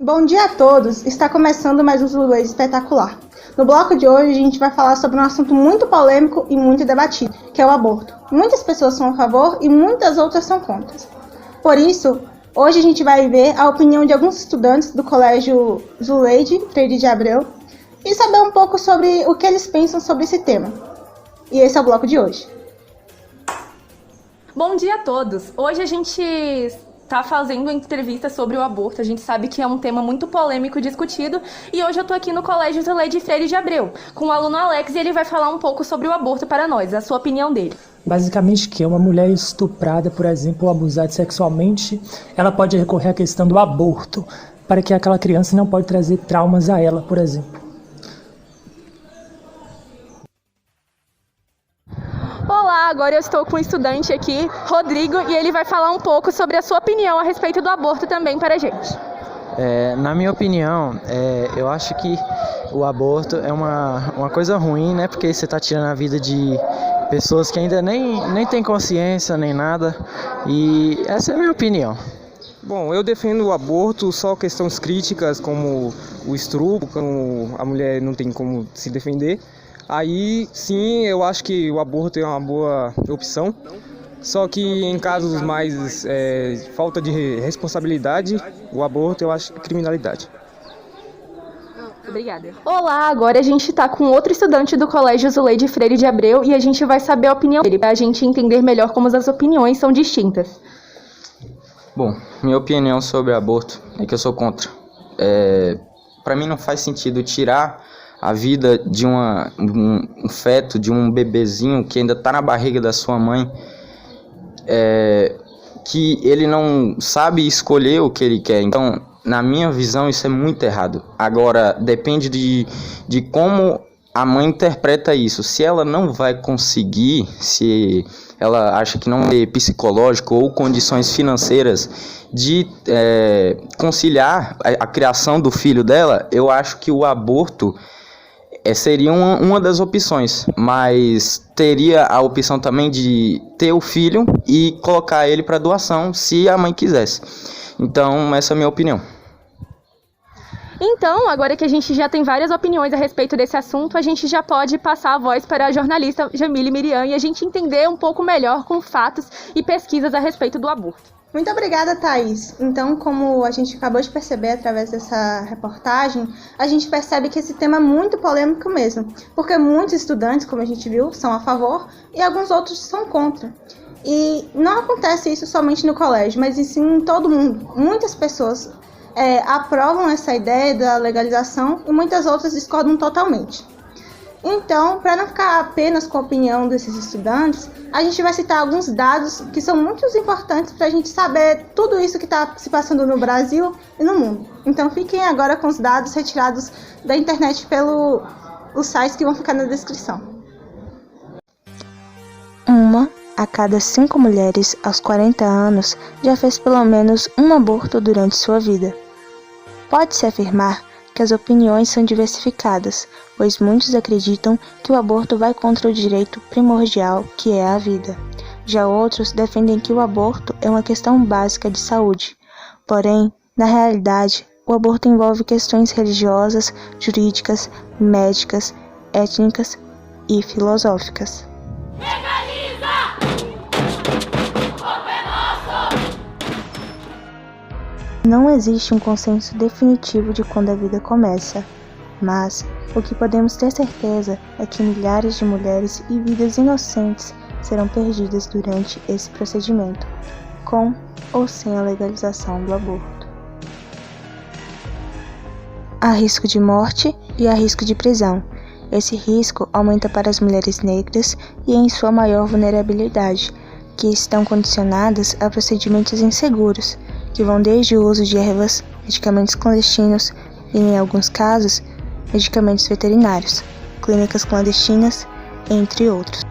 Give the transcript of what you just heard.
Bom dia a todos! Está começando mais um Zulei Espetacular. No bloco de hoje a gente vai falar sobre um assunto muito polêmico e muito debatido, que é o aborto. Muitas pessoas são a favor e muitas outras são contra. Por isso, hoje a gente vai ver a opinião de alguns estudantes do Colégio Zuleide Freire de Abreu e saber um pouco sobre o que eles pensam sobre esse tema. E esse é o bloco de hoje. Bom dia a todos! Hoje a gente está fazendo uma entrevista sobre o aborto. A gente sabe que é um tema muito polêmico e discutido. E hoje eu estou aqui no Colégio Zuleide Freire de Abreu com o aluno Alex e ele vai falar um pouco sobre o aborto para nós, a sua opinião dele. Basicamente que uma mulher estuprada, por exemplo, ou abusada sexualmente, ela pode recorrer à questão do aborto, para que aquela criança não pode trazer traumas a ela, por exemplo. Olá, agora eu estou com um estudante aqui, Rodrigo, e ele vai falar um pouco sobre a sua opinião a respeito do aborto também para a gente. Na minha opinião, eu acho que o aborto é uma coisa ruim, né? Porque você está tirando a vida de pessoas que ainda nem têm consciência, nem nada. E essa é a minha opinião. Bom, eu defendo o aborto, só questões críticas como o estupro, como a mulher não tem como se defender. Aí sim, eu acho que o aborto é uma boa opção, só que em casos mais falta de responsabilidade, o aborto eu acho criminalidade. Obrigada. Olá, agora a gente está com outro estudante do Colégio Zuleide Freire de Abreu e a gente vai saber a opinião dele, para a gente entender melhor como as opiniões são distintas. Bom, minha opinião sobre aborto é que eu sou contra. Para mim não faz sentido tirar a vida de um feto, de um bebezinho que ainda está na barriga da sua mãe, que ele não sabe escolher o que ele quer. Então, na minha visão, isso é muito errado. Agora, depende de como a mãe interpreta isso. Se ela não vai conseguir, se ela acha que não tem psicológico ou condições financeiras de conciliar a criação do filho dela, eu acho que o aborto seria uma das opções, mas teria a opção também de ter o filho e colocar ele para doação, se a mãe quisesse. Então, essa é a minha opinião. Então, agora que a gente já tem várias opiniões a respeito desse assunto, a gente já pode passar a voz para a jornalista Jamile Miriam e a gente entender um pouco melhor com fatos e pesquisas a respeito do aborto. Muito obrigada, Thaís. Então, como a gente acabou de perceber através dessa reportagem, a gente percebe que esse tema é muito polêmico mesmo, porque muitos estudantes, como a gente viu, são a favor e alguns outros são contra. E não acontece isso somente no colégio, mas sim em todo mundo. Muitas pessoas aprovam essa ideia da legalização e muitas outras discordam totalmente. Então, para não ficar apenas com a opinião desses estudantes, a gente vai citar alguns dados que são muito importantes para a gente saber tudo isso que está se passando no Brasil e no mundo. Então, fiquem agora com os dados retirados da internet pelos sites que vão ficar na descrição. 1 a cada 5 mulheres aos 40 anos já fez pelo menos um aborto durante sua vida. Pode-se afirmar que as opiniões são diversificadas, pois muitos acreditam que o aborto vai contra o direito primordial, que é a vida. Já outros defendem que o aborto é uma questão básica de saúde. Porém, na realidade, o aborto envolve questões religiosas, jurídicas, médicas, étnicas e filosóficas. Não existe um consenso definitivo de quando a vida começa, mas o que podemos ter certeza é que milhares de mulheres e vidas inocentes serão perdidas durante esse procedimento, com ou sem a legalização do aborto. Há risco de morte e há risco de prisão. Esse risco aumenta para as mulheres negras e em sua maior vulnerabilidade, que estão condicionadas a procedimentos inseguros, que vão desde o uso de ervas, medicamentos clandestinos e, em alguns casos, medicamentos veterinários, clínicas clandestinas, entre outros.